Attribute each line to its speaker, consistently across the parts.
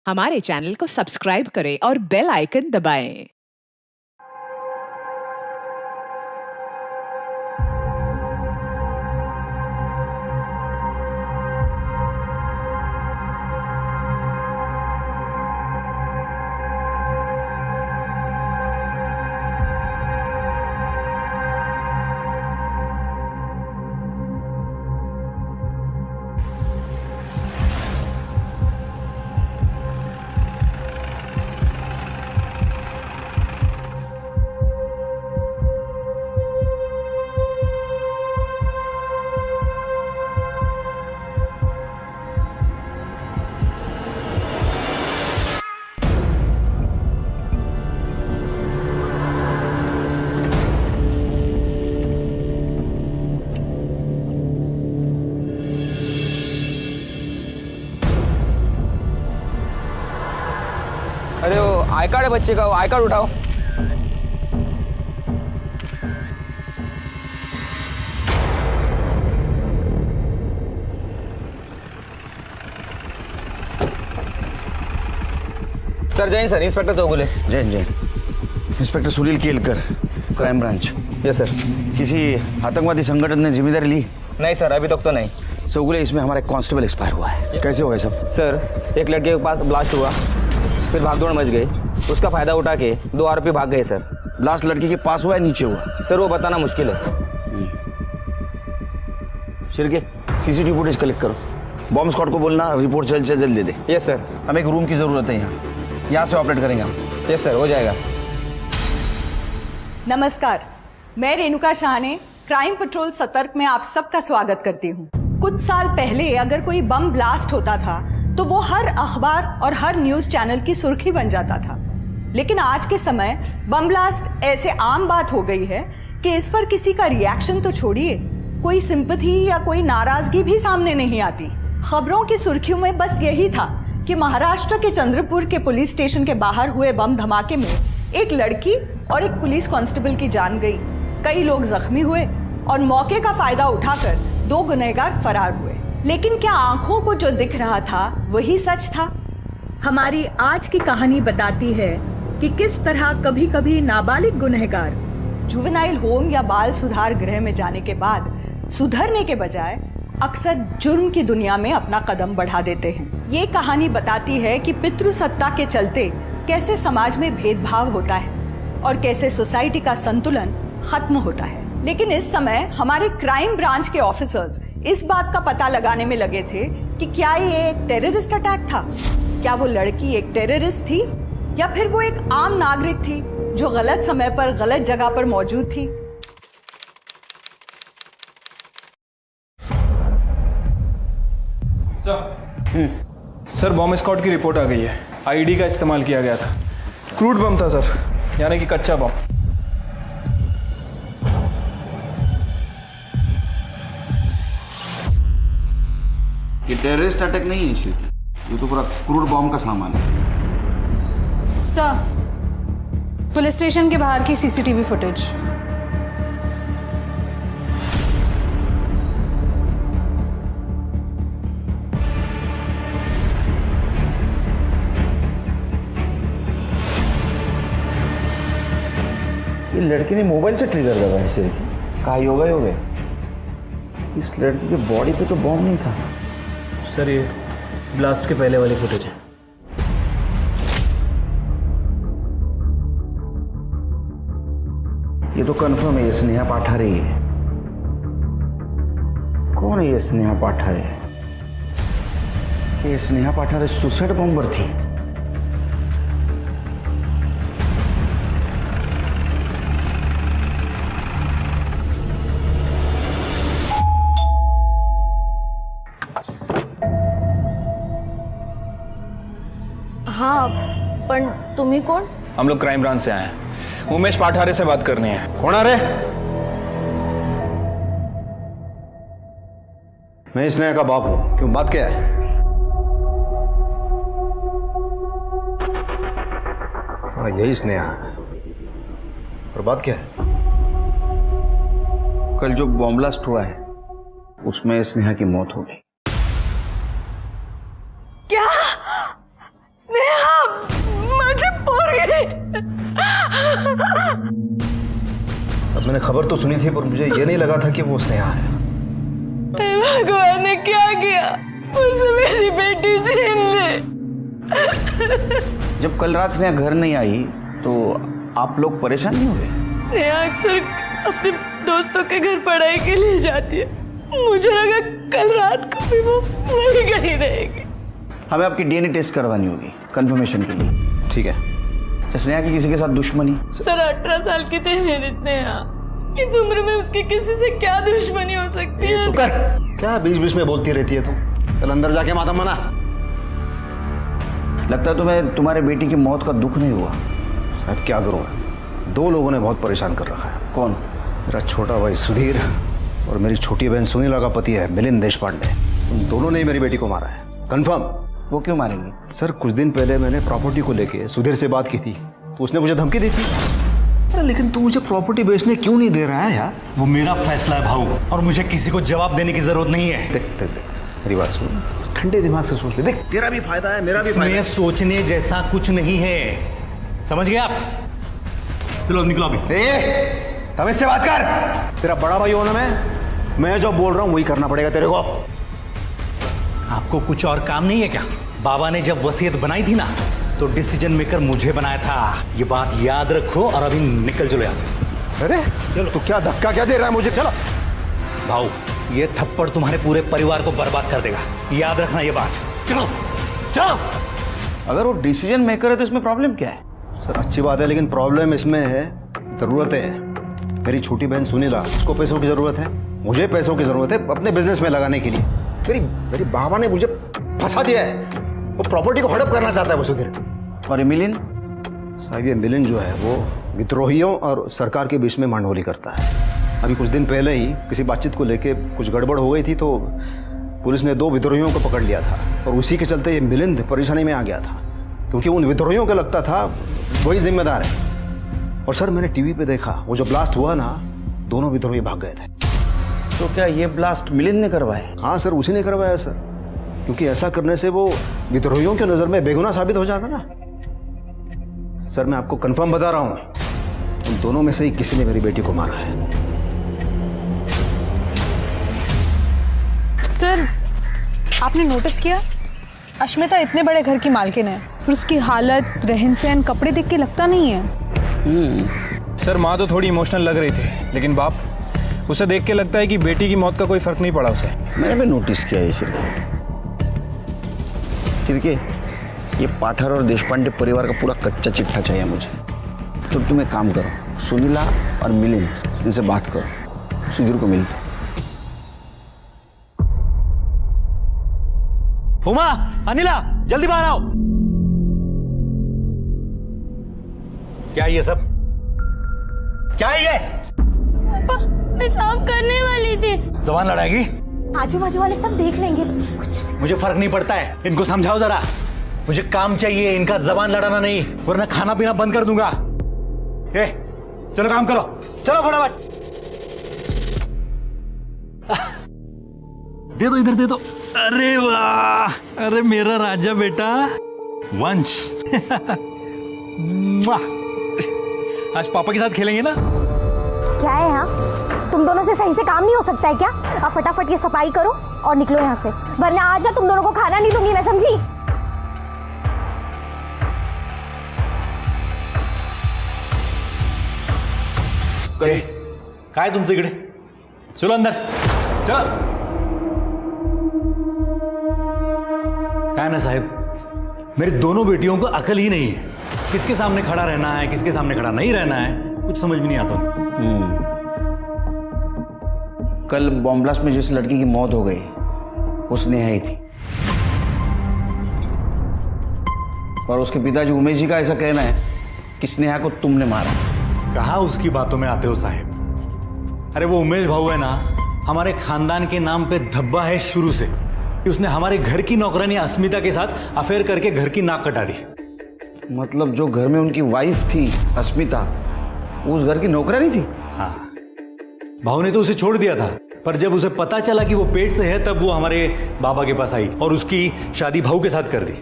Speaker 1: हमारे चैनल को सब्सक्राइब करें और बेल आइकन दबाएं।
Speaker 2: अरे वो आई कार्ड है बच्चे का, वो आई कार्ड उठाओ। Sir Jain sir, inspector Chougule.
Speaker 3: Jain Jain. Inspector Sunil Kelkar, crime branch.
Speaker 2: Yes sir.
Speaker 3: किसी आतंकवादी संगठन ने जिम्मेदारी ली?
Speaker 2: नहीं सर, अभी तक तो नहीं।
Speaker 3: चौगुले, इसमें हमारा एक कांस्टेबल एक्सपायर हुआ है। कैसे हुआ सब?
Speaker 2: सर एक लड़के के पास ब्लास्ट हुआ, फिर भागदौड़ मच गई। उसका फायदा उठा के 2 आरोपी भाग गए सर।
Speaker 3: लास्ट लड़की के पास हुआ है, नीचे हुआ?
Speaker 2: सर वो बताना मुश्किल है।
Speaker 3: शिरके, सीसीटीवी फुटेज कलेक्ट करो। बॉम्ब स्क्वाड को बोलना रिपोर्ट जल्द से जल्द दे दे।
Speaker 2: Yes sir.
Speaker 3: हमें एक रूम की जरूरत है यहाँ से ऑपरेट करेंगे हम।
Speaker 2: यस सर, हो जाएगा।
Speaker 4: नमस्कार, मैं रेणुका शाह ने क्राइम पेट्रोल सतर्क में आप सबका स्वागत करती हूँ। कुछ साल पहले अगर कोई बम ब्लास्ट होता था तो वो हर अखबार और हर न्यूज चैनल की सुर्खी बन जाता था, लेकिन आज के समय बम ब्लास्ट ऐसे आम बात हो गई है कि इस पर किसी का रिएक्शन तो छोड़िए, कोई सिंपैथी या कोई नाराजगी भी सामने नहीं आती। खबरों की सुर्खियों में बस यही था कि महाराष्ट्र के चंद्रपुर के पुलिस स्टेशन के बाहर हुए बम धमाके में एक लड़की और एक पुलिस कांस्टेबल की जान गई, कई लोग जख्मी हुए और मौके का फायदा उठाकर 2 गुनहगार फरार हुए। लेकिन क्या आंखों को जो दिख रहा था वही सच था? हमारी आज की कहानी बताती है कि किस तरह कभी कभी नाबालिग गुनहगार जुवेनाइल होम या बाल सुधार गृह में जाने के बाद सुधरने के बजाय अक्सर जुर्म की दुनिया में अपना कदम बढ़ा देते हैं। ये कहानी बताती है कि पितृसत्ता के चलते कैसे समाज में भेदभाव होता है और कैसे सोसाइटी का संतुलन खत्म होता है। लेकिन इस समय हमारे क्राइम ब्रांच के ऑफिसर्स इस बात का पता लगाने में लगे थे कि क्या ये एक टेररिस्ट अटैक था, क्या वो लड़की एक टेररिस्ट थी या फिर वो एक आम नागरिक थी जो गलत समय पर गलत जगह पर मौजूद थी।
Speaker 5: सर बॉम्ब स्क्वाड की रिपोर्ट आ गई है। आईडी का इस्तेमाल किया गया था। क्रूड बम था सर, यानी कि कच्चा बम।
Speaker 3: ये टेररिस्ट अटैक नहीं है शिव, ये तो पूरा क्रूड बॉम्ब का सामान है।
Speaker 6: सर, पुलिस स्टेशन के बाहर की सीसीटीवी फुटेज।
Speaker 3: ये लड़की ने मोबाइल से ट्रिगर दबा है शिव। कहा योगा योगा, इस लड़की के बॉडी पे तो बॉम्ब नहीं था।
Speaker 5: सर ये ब्लास्ट के पहले वाली फुटेज है।
Speaker 3: ये तो कंफर्म है, ये स्नेहा पाठारे ही है। कौन है ये स्नेहा पाठारे? ये स्नेहा पाठारे सुसाइड बॉम्बर थी।
Speaker 4: हाँ, पण तुम्ही कोण?
Speaker 5: हम लोग क्राइम ब्रांच से आए हैं। उमेश पाठारे से बात करनी है।
Speaker 7: कौन आ रहे? मैं स्नेहा का बाप हूं। क्यों, बात क्या है? हाँ यही स्नेहा है। और बात क्या है?
Speaker 3: कल जो बॉम्ब ब्लास्ट हुआ है उसमें स्नेहा की मौत हो गई।
Speaker 4: क्या?
Speaker 8: स्नेहा माझी पोरगी।
Speaker 7: अब मैंने खबर तो सुनी थी पर मुझे ये नहीं लगा था कि वो स्नेहा है।
Speaker 8: भगवान ने क्या किया, मुझसे मेरी बेटी छीन ली।
Speaker 3: जब कल रात स्नेहा घर नहीं आई तो आप लोग परेशान नहीं हुए?
Speaker 8: स्नेहा अक्सर अपने दोस्तों के घर पढ़ाई के लिए जाती है, मुझे लगा कल रात को भी वो वहीं गई रहेगी।
Speaker 3: हमें आपकी डीएनए टेस्ट करवानी होगी कंफर्मेशन के लिए।
Speaker 7: ठीक है।
Speaker 3: अच्छा, स्नेहा की किसी के साथ दुश्मनी?
Speaker 8: सर 18 साल की थी मेरी स्नेहा, इस उम्र में उसकी किसी से क्या दुश्मनी हो सकती है।
Speaker 7: चुप कर, क्या बीच बीच में बोलती रहती है तू? कल अंदर जाके माता मना।
Speaker 3: लगता है तुम्हें तुम्हारे बेटी की मौत का दुख नहीं हुआ?
Speaker 7: साहब क्या करूँ मैं, दो लोगों ने बहुत परेशान कर रखा है।
Speaker 3: कौन?
Speaker 7: मेरा छोटा भाई सुधीर और मेरी छोटी बहन सुनीला का पति है मिलिंद देशपांडे। उन दोनों ने ही मेरी बेटी को मारा है। कंफर्म।
Speaker 3: वो क्यों मारेंगे?
Speaker 7: सर कुछ दिन पहले मैंने प्रॉपर्टी को लेके सुधीर से बात की थी तो उसने मुझे धमकी दी थी। अरे लेकिन तू मुझे प्रॉपर्टी बेचने क्यों नहीं दे रहा है यार?
Speaker 9: वो मेरा फैसला है भाऊ, और मुझे किसी को जवाब देने की जरूरत नहीं है।
Speaker 7: देख देख देख मेरी बात सुन, ठंडे दिमाग से सोच ले। देख तेरा भी फायदा है, मेरा भी फायदा है।
Speaker 9: इसमें सोचने जैसा कुछ नहीं है, समझ गए आप? चलो निकलो अभी।
Speaker 7: तब इससे बात कर। तेरा बड़ा भाई होना मैं जो बोल रहा हूँ वही करना पड़ेगा तेरे को।
Speaker 9: आपको कुछ और काम नहीं है क्या? बाबा ने जब वसीयत बनाई थी ना तो डिसीजन मेकर मुझे बनाया था, ये बात याद रखो। और अभी निकल चलो यहाँ से।
Speaker 7: अरे चलो, तू क्या धक्का क्या दे रहा है मुझे? चलो
Speaker 9: भाऊ, ये थप्पड़ तुम्हारे पूरे परिवार को बर्बाद कर देगा, याद रखना ये बात। चलो चलो।
Speaker 3: अगर वो डिसीजन मेकर है तो इसमें प्रॉब्लम क्या है?
Speaker 7: सर अच्छी बात है, लेकिन प्रॉब्लम इसमें है ज़रूरत है। मेरी छोटी बहन सुनीला, उसको पैसों की ज़रूरत है, मुझे पैसों की ज़रूरत है अपने बिजनेस में लगाने के लिए। मेरी बाबा ने मुझे फंसा दिया है, वो प्रॉपर्टी को हड़प करना चाहता है वो सुधीर।
Speaker 3: और मिलिंद?
Speaker 7: साहब ये मिलिंद जो है वो विद्रोहियों और सरकार के बीच में मांडोली करता है। अभी कुछ दिन पहले ही किसी बातचीत को लेके कुछ गड़बड़ हो गई थी तो पुलिस ने 2 विद्रोहियों को पकड़ लिया था, और उसी के चलते ये मिलिंद परेशानी में आ गया था, क्योंकि उन विद्रोहियों को लगता था वही जिम्मेदार है। और सर मैंने टीवी पे देखा, वो जो ब्लास्ट हुआ ना, दोनों विद्रोही भाग गए थे।
Speaker 3: तो क्या ये ब्लास्ट मिलिंद ने करवाया?
Speaker 7: हाँ सर, उसी ने करवाया सर, क्योंकि ऐसा करने से वो विद्रोहियों की नज़र में बेगुनाह साबित हो जाता ना। सर मैं आपको कंफर्म बता रहा हूँ, उन दोनों में से ही किसी ने मेरी बेटी को मारा है।
Speaker 6: सर, आपने नोटिस किया अश्मिता इतने बड़े घर की मालकिन है, फिर उसकी हालत, रहन सहन, कपड़े देख के लगता नहीं है।
Speaker 5: सर माँ तो थोड़ी इमोशनल लग रही थी, लेकिन बाप उसे देख के लगता है कि बेटी की मौत का कोई फर्क नहीं पड़ा उसे।
Speaker 3: मैंने भी नोटिस किया ये तिरके, ये पाठर और देशपांडे परिवार का पूरा कच्चा चिट्ठा चाहिए मुझे। तो तुम एक काम करो, सुनीला और मिलिंद इनसे बात करो, सुधीर को मिलता।
Speaker 9: उमा, अनिला, जल्दी बाहर आओ। क्या है ये सब? क्या है ये?
Speaker 10: पापा, मैं साफ करने वाली थी।
Speaker 9: जबान लड़ाएगी?
Speaker 10: आजू बाजू वाले सब देख लेंगे कुछ।
Speaker 9: मुझे फर्क नहीं पड़ता है, इनको समझाओ जरा। मुझे काम चाहिए, इनका जबान लड़ाना नहीं, वरना खाना पीना बंद कर दूंगा। चलो काम करो, चलो फटाफट। दे दो, इधर दे दो। अरे वाह, अरे मेरा राजा बेटा वंश। आज पापा के साथ खेलेंगे ना?
Speaker 10: क्या है यहाँ? तुम दोनों से सही से काम नहीं हो सकता है क्या? अब फटाफट ये सफाई करो और निकलो यहाँ से, वरना आज ना तुम दोनों को खाना नहीं दूंगी मैं, समझी?
Speaker 9: क्या है तुमसे इकडे? चलो अंदर, चलो। क्या है ना साहब, मेरी दोनों बेटियों को अकल ही नहीं है, किसके सामने खड़ा रहना है, किसके सामने खड़ा नहीं रहना है, कुछ समझ में नहीं आता।
Speaker 3: कल बॉम्ब ब्लास्ट में जिस लड़की की मौत हो गई वो स्नेहा ही थी, और उसके पिताजी उमेश जी का ऐसा कहना है कि स्नेहा को तुमने मारा।
Speaker 9: कहा उसकी बातों में आते हो साहब? अरे वो उमेश भाऊ है ना, हमारे खानदान के नाम पे धब्बा है शुरू से। उसने हमारे घर की नौकरानी अस्मिता के साथ अफेयर करके घर की नाक कटा दी।
Speaker 3: मतलब जो घर में उनकी वाइफ थी अस्मिता, उस घर की नौकरानी थी?
Speaker 9: हाँ, भाऊ ने तो उसे छोड़ दिया था, पर जब उसे पता चला कि वो पेट से है तब वो हमारे बाबा के पास आई और उसकी शादी भाऊ के साथ कर दी।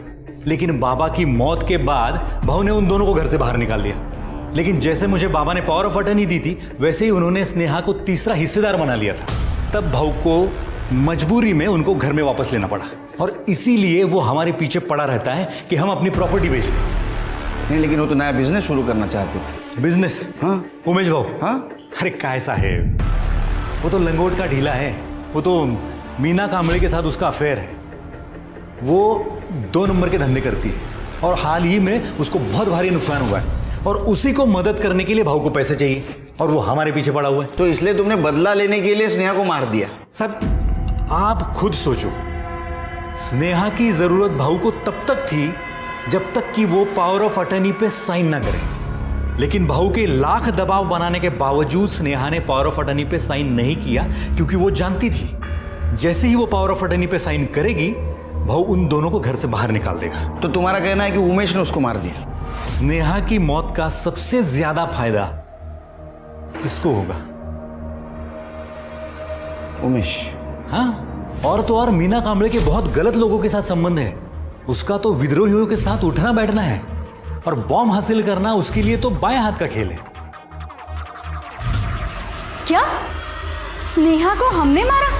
Speaker 9: लेकिन बाबा की मौत के बाद बहू ने उन दोनों को घर से बाहर निकाल दिया। लेकिन जैसे मुझे बाबा ने पावर ऑफ अटर्नी दी थी, वैसे ही उन्होंने स्नेहा को तीसरा हिस्सेदार बना लिया था। तब बहू को मजबूरी में उनको घर में वापस लेना पड़ा, और इसीलिए वो हमारे पीछे पड़ा रहता है कि हम अपनी प्रॉपर्टी बेच दें।
Speaker 3: नहीं, लेकिन वो तो नया बिजनेस शुरू करना चाहते थे।
Speaker 9: बिजनेस?
Speaker 3: हाँ
Speaker 9: उमेश भाऊ?
Speaker 3: हाँ।
Speaker 9: अरे काय साहेब, वो तो लंगोट का ढीला है। वो तो मीना कांबळे के साथ उसका अफेयर है। वो 2 नंबर के धंधे करती है, और हाल ही में उसको बहुत भारी नुकसान हुआ है, और उसी को मदद करने के लिए भाऊ को पैसे चाहिए, और वो हमारे पीछे पड़ा हुआ है।
Speaker 3: तो इसलिए तुमने बदला लेने के लिए स्नेहा को मार दिया?
Speaker 9: साहब आप खुद सोचो, स्नेहा की जरूरत भाऊ को तब तक थी जब तक कि वो पावर ऑफ अटर्नी पे साइन ना करे। लेकिन भाऊ के लाख दबाव बनाने के बावजूद स्नेहा ने पावर ऑफ अटर्नी पे साइन नहीं किया, क्योंकि वो जानती थी जैसे ही वो पावर ऑफ अटर्नी पे साइन करेगी, भाऊ उन दोनों को घर से बाहर निकाल देगा।
Speaker 3: तो तुम्हारा कहना है कि उमेश ने उसको मार दिया?
Speaker 9: स्नेहा की मौत का सबसे ज्यादा फायदा किसको होगा?
Speaker 3: उमेश।
Speaker 9: हाँ, और तो और मीना कांबळे के बहुत गलत लोगों के साथ संबंध है। उसका तो विद्रोहियों के साथ उठना बैठना है, और बॉम्ब हासिल करना उसके लिए तो बाएं हाथ का खेल है।
Speaker 10: क्या स्नेहा को हमने मारा?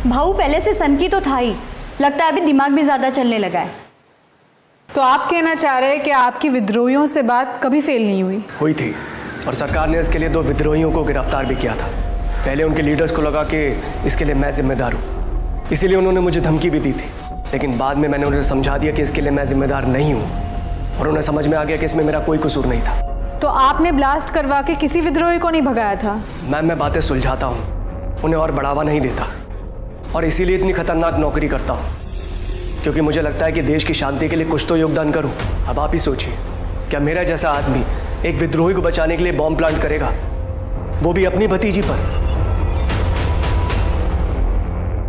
Speaker 10: भाऊ पहले से सनकी तो था ही, लगता है अभी दिमाग भी ज्यादा चलने लगा है।
Speaker 6: तो आप कहना चाह रहे हैं कि आपकी विद्रोहियों से बात कभी फेल नहीं हुई?
Speaker 11: हुई थी, और सरकार ने इसके लिए 2 विद्रोहियों को गिरफ्तार भी किया था। पहले उनके लीडर्स को लगा कि इसके लिए मैं जिम्मेदार हूँ, इसीलिए उन्होंने मुझे धमकी भी दी थी। लेकिन बाद में मैंने उन्हें समझा दिया कि इसके लिए मैं जिम्मेदार नहीं हूँ, और उन्हें समझ में आ गया कि इसमें मेरा कोई कसूर नहीं था।
Speaker 6: तो आपने ब्लास्ट करवा के किसी विद्रोही को नहीं भगाया था?
Speaker 11: मैम, मैं बातें सुलझाता हूँ, उन्हें और बढ़ावा नहीं देता, और इसीलिए इतनी खतरनाक नौकरी करता हूँ, क्योंकि मुझे लगता है कि देश की शांति के लिए कुछ तो योगदान करूँ। अब आप ही सोचिए, क्या मेरा जैसा आदमी एक विद्रोही को बचाने के लिए बॉम्ब प्लांट करेगा, वो भी अपनी भतीजी पर?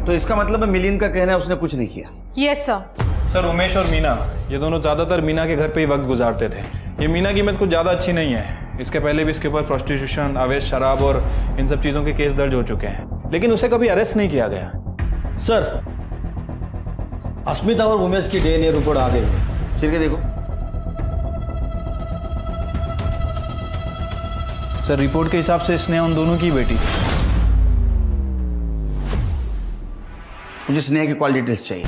Speaker 3: तो इसका मतलब मिलिंद का कहना है उसने कुछ नहीं किया?
Speaker 6: Yes sir.
Speaker 5: सर उमेश और मीना, ये दोनों ज़्यादातर मीना के घर पे ही वक्त गुजारते थे। ये मीना की इमेज कुछ ज़्यादा अच्छी नहीं है। इसके पहले भी इसके ऊपर प्रोस्टिट्यूशन, अवैध शराब और इन सब चीज़ों के केस दर्ज हो चुके हैं, लेकिन उसे कभी अरेस्ट नहीं किया गया।
Speaker 7: सर, अस्मिता और उमेश की DNA रिपोर्ट आ गई है।
Speaker 3: सिर के देखो।
Speaker 5: सर रिपोर्ट के हिसाब से स्नेहा उन दोनों की बेटी थी।
Speaker 3: मुझे स्नेहा की कॉल डिटेल्स चाहिए।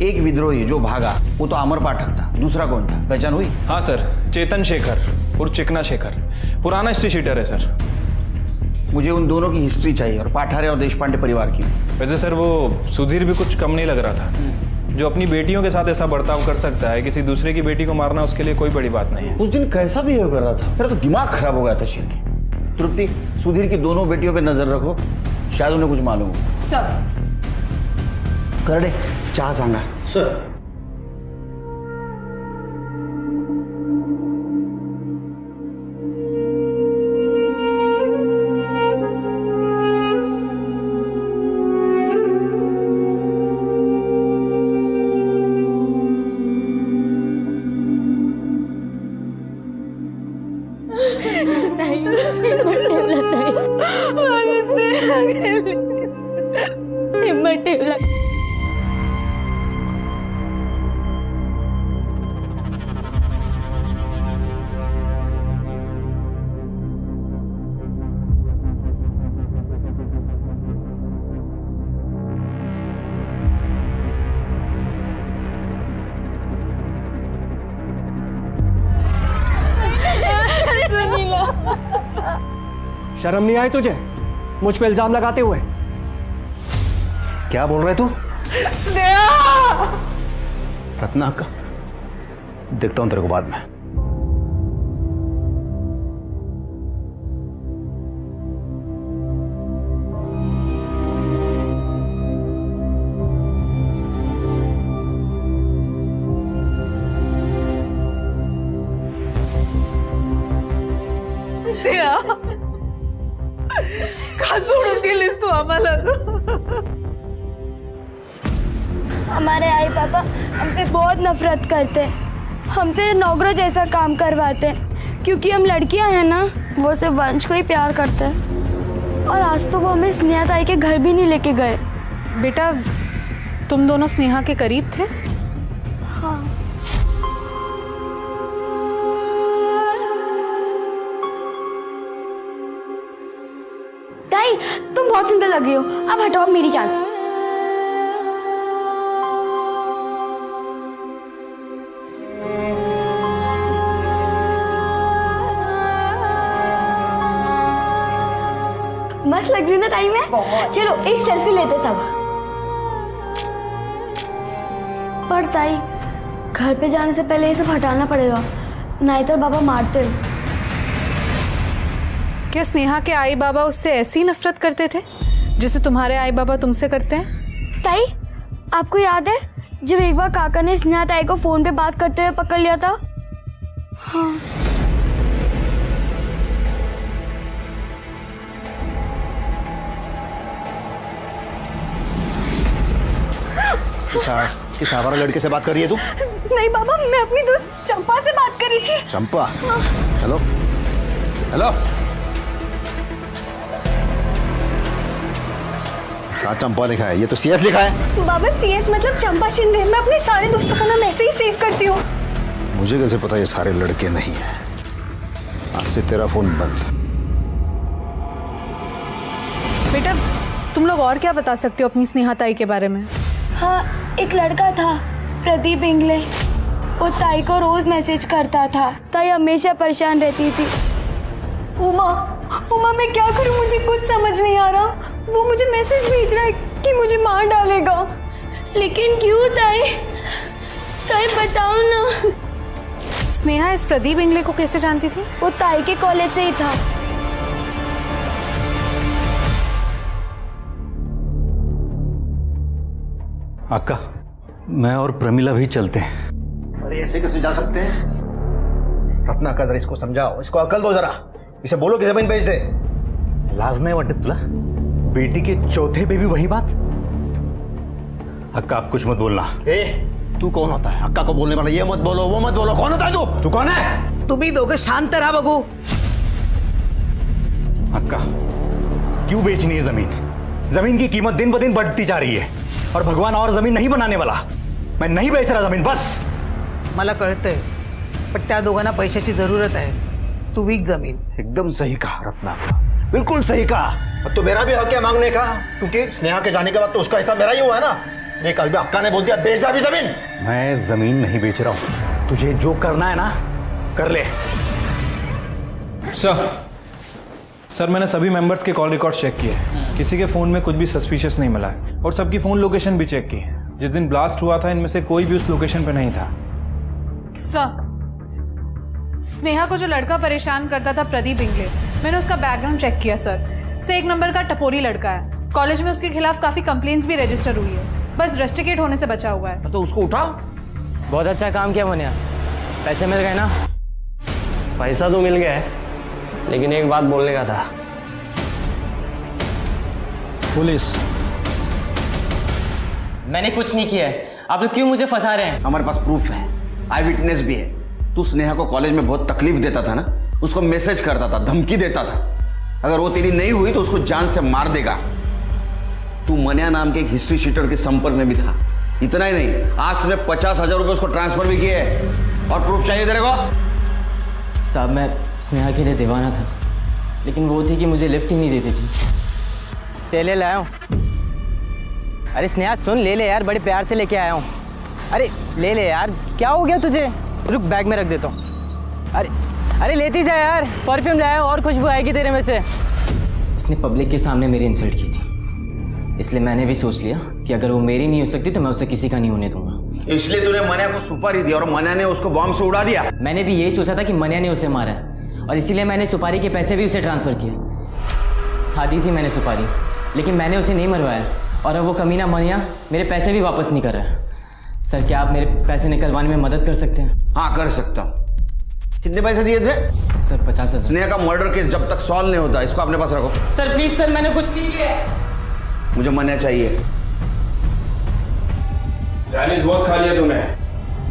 Speaker 3: एक विद्रोही जो भागा वो तो अमर पाठक था, दूसरा कौन था, पहचान हुई?
Speaker 5: हाँ सर, चेतन शेखर और चिकना शेखर, पुराना हिस्ट्री शीटर है सर।
Speaker 3: मुझे उन दोनों की हिस्ट्री चाहिए, और पाठारे और देशपांडे परिवार की।
Speaker 5: वैसे सर वो सुधीर भी कुछ कम नहीं लग रहा था। जो अपनी बेटियों के साथ ऐसा बर्ताव कर सकता है, किसी दूसरे की बेटी को मारना उसके लिए कोई बड़ी बात नहीं है।
Speaker 3: उस दिन कैसा बिहेव कर रहा था, मेरा तो दिमाग खराब हो गया था शेर के। तृप्ति, सुधीर की दोनों बेटियों पे नजर रखो, शायद उन्हें कुछ मालूम हो।
Speaker 6: सब
Speaker 3: कर दे, चाह सांगा।
Speaker 7: सर,
Speaker 10: हिम्मत ठेवला।
Speaker 11: शर्म नहीं आई तुझे मुझ पे इल्जाम लगाते हुए?
Speaker 7: क्या बोल रहे तू? रत्ना का देखता हूं तेरे को बाद में।
Speaker 8: का सोडून गेलीस तू आम्हाला?
Speaker 10: हमारे आई पापा हमसे बहुत नफरत करते हैं, हमसे नौकरों जैसा काम करवाते हैं, क्योंकि हम लड़कियां हैं ना। वो सिर्फ वंश को ही प्यार करते हैं, और आज तो वो हमें स्नेहा ताई के घर भी नहीं लेके गए।
Speaker 6: बेटा तुम दोनों स्नेहा के करीब थे?
Speaker 10: हाँ। ताई, तुम बहुत सुंदर लग रही हो। अब हटाओ मेरी चांस। मस्त लग रही हूँ ना ताई मैं? चलो एक सेल्फी लेते सब। पर ताई, घर पे जाने से पहले ये सब हटाना पड़ेगा, नहीं तो बाबा मारते।
Speaker 6: क्या स्नेहा के आई बाबा उससे ऐसी नफरत करते थे जिसे तुम्हारे आई बाबा तुमसे करते हैं?
Speaker 10: ताई, आपको याद है जब एक बार काका ने स्नेहा ताई को फोन पे बात करते हुए पकड़ लिया था? हाँ।
Speaker 7: किस आवारा लड़के से बात कर रही है तू?
Speaker 10: नहीं बाबा, मैं अपनी दोस्त चंपा से बात कर रही थी।
Speaker 7: चंपा? हेलो हेलो, कहाँ चंपा लिखा है? ये तो सीएस लिखा है।
Speaker 10: बाबा सीएस मतलब चंपा शिंदे। मैं अपने सारे दोस्तों का नाम ऐसे ही सेव करती हूँ।
Speaker 7: मुझे कैसे पता ये सारे लड़के नहीं हैं? आज से तेरा फोन बंद।
Speaker 6: बेटा, तुम लोग और क्या बता सकते हो अपनी स्नेहा ताई के बारे में?
Speaker 10: हाँ, एक लड़का था प्रदीप इंगले। वो ताई को रोज मैसेज करता था। ताई हमेशा परेशान रहती थी। उमा मैं क्या करूं? मुझे कुछ समझ नहीं आ रहा। वो मुझे मैसेज भेज रहा है कि मुझे मार डालेगा। लेकिन क्यों ताई? ताई बताओ ना।
Speaker 6: स्नेहा इस प्रदीप इंगले को कैसे जानती थी?
Speaker 10: वो ताई के कॉलेज से ही था।
Speaker 9: अक्का, मैं और प्रमिला भी चलते हैं।
Speaker 7: अरे ऐसे कैसे जा सकते हैं? रत्ना का जरा इसको समझाओ, इसको अकल दो जरा। इसे बोलो कि जमीन बेच दे।
Speaker 9: लाज नहीं वाटत तुला? बेटी के चौथे पे भी वही बात? अक्का, आप कुछ मत बोलना।
Speaker 7: तू कौन होता है अक्का को बोलने वाला? ये मत बोलो, वो मत बोलो। कौन होता है तू कौन है?
Speaker 1: तुम्ही दोघं शांत रहा बघू।
Speaker 9: अक्का, क्यों बेचनी है जमीन? जमीन की कीमत दिन ब दिन बढ़ती जा रही है और भगवान और जमीन नहीं बनाने वाला। मैं नहीं बेच रहा जमीन, बस।
Speaker 1: मला कळतंय, पण त्या दोघांना पैशाची जरूरत आहे। तू विक जमीन।
Speaker 7: एकदम सही कहा रत्ना, बिल्कुल सही कहा। अब तो मेरा भी हक है मांगने का, क्योंकि स्नेहा के जाने के बाद तो उसका हिस्सा मेरा ही हुआ है ना। देख, अभी अक्का ने बोल दिया बेच दे अभी जमीन।
Speaker 9: मैं जमीन नहीं बेच रहा हूं। तुझे जो करना है ना, कर ले।
Speaker 5: सर, मैंने सभी मेंबर्स के कॉल रिकॉर्ड चेक किए। किसी के फोन में कुछ भी सस्पिशियस नहीं मिला है और सबकी फोन लोकेशन भी चेक की है। जिस दिन ब्लास्ट हुआ था इनमें से कोई भी उस लोकेशन पे नहीं था।
Speaker 6: सर, स्नेहा को जो लड़का परेशान करता था प्रदीप इंगले, मैंने उसका बैकग्राउंड चेक किया सर। से एक नंबर का टपोरी लड़का है। कॉलेज में उसके खिलाफ काफी कंप्लेंट्स भी रजिस्टर हुई है, बस रस्टिकेट होने से बचा हुआ है।
Speaker 2: तो उसको उठाओ।
Speaker 11: बहुत अच्छा काम किया मुनिया। पैसे मिल गए ना? पैसा तो मिल गया है, लेकिन एक बात बोलने का था।
Speaker 3: पुलिस,
Speaker 11: मैंने कुछ नहीं किया है। आप लोग क्यों मुझे फंसा रहे हैं?
Speaker 3: हमारे पास प्रूफ है, आई विटनेस भी है। तू स्नेहा को कॉलेज में बहुत तकलीफ देता था ना, उसको मैसेज करता था, धमकी देता था। अगर वो तेरी नहीं हुई तो उसको जान से मार देगा। तू मनिया नाम के एक हिस्ट्री शीटर के संपर्क में भी था। इतना ही नहीं, आज तूने 50,000 रुपए उसको ट्रांसफर भी किए हैं। और प्रूफ चाहिए तेरे को?
Speaker 11: साहब, मैं स्नेहा के लिए दीवाना था, लेकिन वो थी कि मुझे लिफ्ट ही नहीं देती थी। ले लाया हूँ। अरे स्नेहा सुन, ले ले यार, बड़े प्यार से लेके आया हूँ। अरे ले ले यार, क्या हो गया तुझे? रुक, बैग में रख देता हूँ। अरे लेती जा यार, परफ्यूम लाया और खुशबू आएगी तेरे में से। उसने पब्लिक के सामने मेरी इंसल्ट की थी, इसलिए मैंने भी सोच लिया कि अगर वो मेरी नहीं हो सकती तो मैं उसे किसी का नहीं होने दूंगा।
Speaker 3: इसलिए तूने मनिया को सुपारी दी और मनिया ने उसको बॉम्ब से उड़ा दिया।
Speaker 11: मैंने भी यही सोचा था कि मनिया ने उसे मारा है और इसीलिए मैंने सुपारी के पैसे भी उसे ट्रांसफर किए। हाँ दी थी मैंने सुपारी, लेकिन मैंने उसे नहीं मरवाया और अब वो कमीना मनिया मेरे पैसे भी वापस नहीं कर रहा है। सर, क्या आप मेरे पैसे निकलवाने में मदद कर सकते हैं?
Speaker 3: हाँ, कर सकता हूँ। कितने पैसे दिए थे?
Speaker 11: सर 50,000।
Speaker 3: स्नेहा का मर्डर केस जब तक सॉल्व नहीं होता, इसको अपने पास रखो।
Speaker 11: सर प्लीज सर, मैंने कुछ नहीं किया।
Speaker 3: मुझे मनिया चाहिए।
Speaker 5: चाइनीज बहुत खा लिया तूने,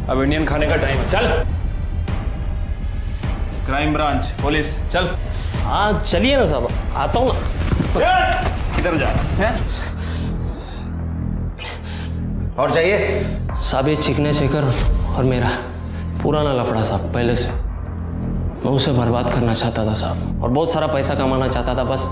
Speaker 5: अब इंडियन खाने का टाइम है। चल, क्राइम ब्रांच, पुलिस, चल।
Speaker 11: हाँ चलिए ना साहब, आता हूँ ना।
Speaker 5: किधर जा रहा है?
Speaker 3: और चाहिए?
Speaker 12: साहब ये चिकने शेखर और मेरा पुराना लफड़ा साहब, पहले से मैं उसे बर्बाद करना चाहता था साहब, और बहुत सारा पैसा कमाना चाहता था। बस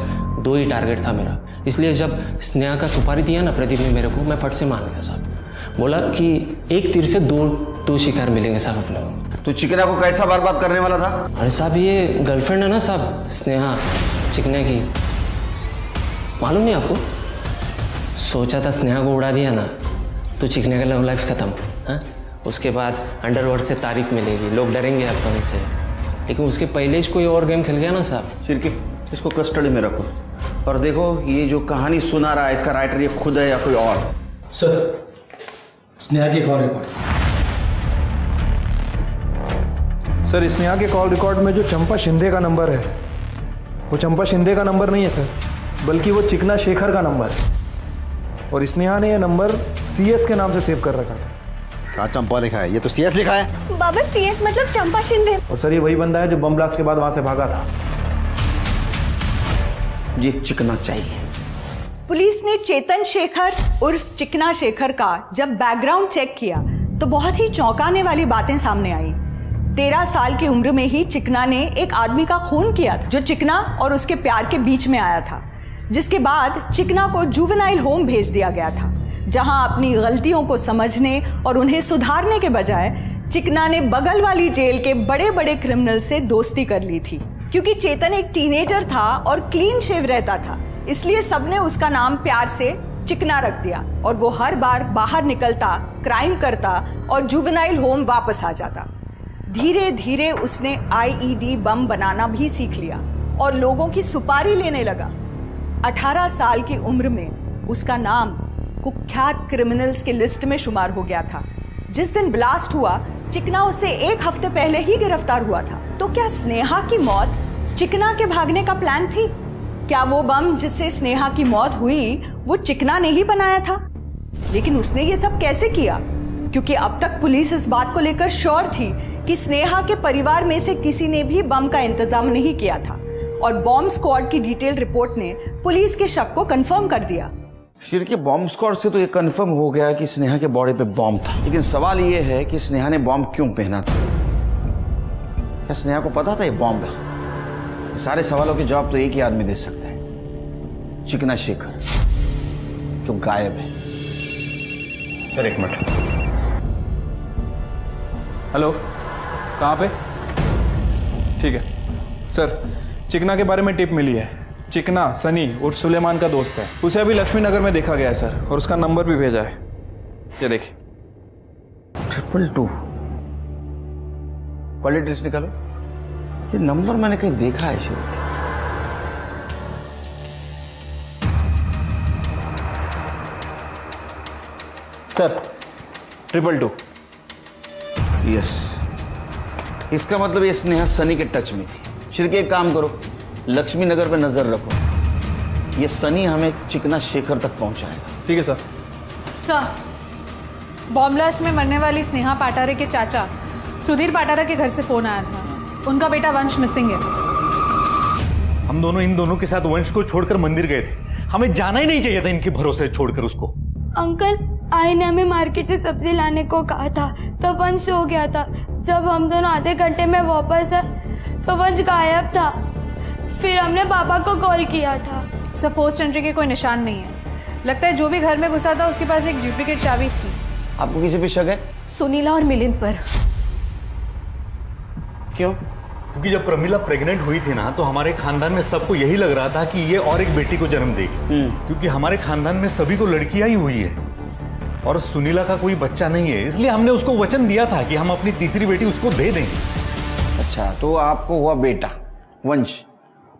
Speaker 12: 2 ही टारगेट था मेरा। इसलिए जब स्नेहा का सुपारी दिया ना प्रदीप ने मेरे को, मैं फट से मान गया साहब। बोला कि एक तीर से दो शिकार मिलेंगे साहब अपने को।
Speaker 3: तू चिकना को कैसा बर्बाद करने वाला था?
Speaker 12: अरे साहब ये गर्लफ्रेंड है ना साहब स्नेहा चिकने की, मालूम नहीं आपको? सोचा था स्नेहा को उड़ा दिया ना तो चिकने का लव लाइफ खत्म। हाँ, उसके बाद अंडरवर्ल्ड से तारीफ मिलेगी, लोग डरेंगे अपन से। लेकिन उसके पहले ही कोई और गेम खेल गया ना साहब।
Speaker 3: चिरकी, इसको कस्टडी में रखो और देखो ये जो कहानी सुना रहा है इसका राइटर ये खुद है या कोई और।
Speaker 13: सर, स्नेहा की कॉल रिकॉर्ड।
Speaker 5: सर स्नेहा के कॉल रिकॉर्ड में जो चंपा शिंदे का नंबर है वो चंपा शिंदे का नंबर नहीं है सर, बल्कि वो चिकना शेखर का नंबर है। और स्नेहा ने यह नंबर CS के नाम से सेव कर रखा था।
Speaker 7: कहाँ चंपा लिखा है? ये तो CS लिखा है।
Speaker 10: बाबा CS मतलब चंपा शिंदे।
Speaker 5: और सर ये वही बंदा है जो बम ब्लास्ट के बाद वहां से भागा था।
Speaker 3: ये चिकना चाहिए।
Speaker 4: पुलिस ने चेतन शेखर उर्फ चिकना शेखर का जब बैकग्राउंड चेक किया तो बहुत ही चौंकाने वाली बातें सामने आई। 13 साल की उम्र में ही चिकना ने एक आदमी का खून किया था जो चिकना और उसके प्यार के बीच में आया था, जिसके बाद चिकना को जुवेनाइल होम भेज दिया गया था, जहां अपनी गलतियों को समझने और उन्हें सुधारने के बजाय चिकना ने बगल वाली जेल के बड़े बड़े क्रिमिनल से दोस्ती कर ली थी। क्योंकि चेतन एक टीनेजर था और क्लीन शेव रहता था, इसलिए सबने उसका नाम प्यार से चिकना रख दिया और वो हर बार बाहर निकलता, क्राइम करता और जुवेनाइल होम वापस आ जाता। धीरे धीरे उसने IED बम बनाना भी सीख लिया और लोगों की सुपारी लेने लगा। 18 साल की उम्र में उसका नाम कुख्यात क्रिमिनल्स के लिस्ट में शुमार हो गया था। जिस दिन ब्लास्ट हुआ चिकना उससे 1 हफ्ते पहले ही गिरफ्तार हुआ था। तो क्या स्नेहा की मौत चिकना के भागने का प्लान थी? क्या वो बम जिससे स्नेहा की मौत हुई वो चिकना ने ही बनाया था? लेकिन उसने ये सब कैसे किया? क्योंकि अब तक पुलिस इस बात को लेकर श्योर थी कि स्नेहा के परिवार में से किसी ने भी बम का इंतजाम नहीं किया था और बॉम्ब स्क्वाड की डिटेल रिपोर्ट ने पुलिस के शक को कंफर्म कर दिया।
Speaker 3: शिर के बॉम्ब स्क्वाड से तो ये कंफर्म हो गया कि स्नेहा के बॉडी पे बॉम्ब था, लेकिन सवाल ये है कि स्नेहा ने बॉम्ब क्यों पहना था? क्या स्नेहा को पता था ये बॉम्ब है? सारे सवालों के जवाब तो एक ही आदमी दे सकता है, चिकना शेखर, जो गायब है।
Speaker 5: Sir 1 minute. हेलो, कहाँ पे? ठीक है सर, चिकना के बारे में टिप मिली है। चिकना सनी उर्फ सुलेमान का दोस्त है। उसे अभी लक्ष्मी नगर में देखा गया है सर, और उसका नंबर भी भेजा है। ये देखिए
Speaker 3: 222 क्वालिटी लिस्ट निकालो। ये नंबर मैंने कहीं देखा है शायद।
Speaker 5: सर 222।
Speaker 3: यस, इसका मतलब ये स्नेहा सनी के टच में थी। शिर के एक काम करो, लक्ष्मी नगर पे नजर रखो, ये सनी हमें चिकना शेखर तक पहुंचाएगा।
Speaker 5: ठीक है सर।
Speaker 6: सर, बॉम्ब ब्लास्ट में मरने वाली स्नेहा पाटारे के चाचा सुधीर पाटारा के घर से फोन आया था। उनका बेटा वंश मिसिंग है।
Speaker 9: हम दोनों इन दोनों के साथ वंश को छोड़कर मंदिर गए थे। हमें जाना ही नहीं चाहिए था इनके भरोसे छोड़कर उसको।
Speaker 10: अंकल, आई ने हमें मार्केट से सब्जी लाने को कहा था, तब वंश हो गया था। जब हम दोनों आधे घंटे में वापस आए तो वंश गायब था। फिर हमने पापा को कॉल किया था।
Speaker 6: सर, फोर्स्ड एंट्री के कोई निशान नहीं है। लगता है जो भी घर में घुसा था उसके पास एक डुप्लीकेट चाबी थी।
Speaker 3: आपको किसी पे शक है?
Speaker 8: सुनीला और मिलिंद पर।
Speaker 3: क्यों?
Speaker 9: क्योंकि जब प्रमिला प्रेग्नेंट हुई थी ना तो हमारे खानदान में सबको यही लग रहा था कि ये और एक बेटी को जन्म देगी, क्योंकि हमारे खानदान में सभी को लड़कियां ही हुई है और सुनीला का कोई बच्चा नहीं है। इसलिए हमने उसको वचन दिया था कि हम अपनी तीसरी बेटी उसको दे देंगे।
Speaker 3: अच्छा, तो आपको हुआ बेटा वंश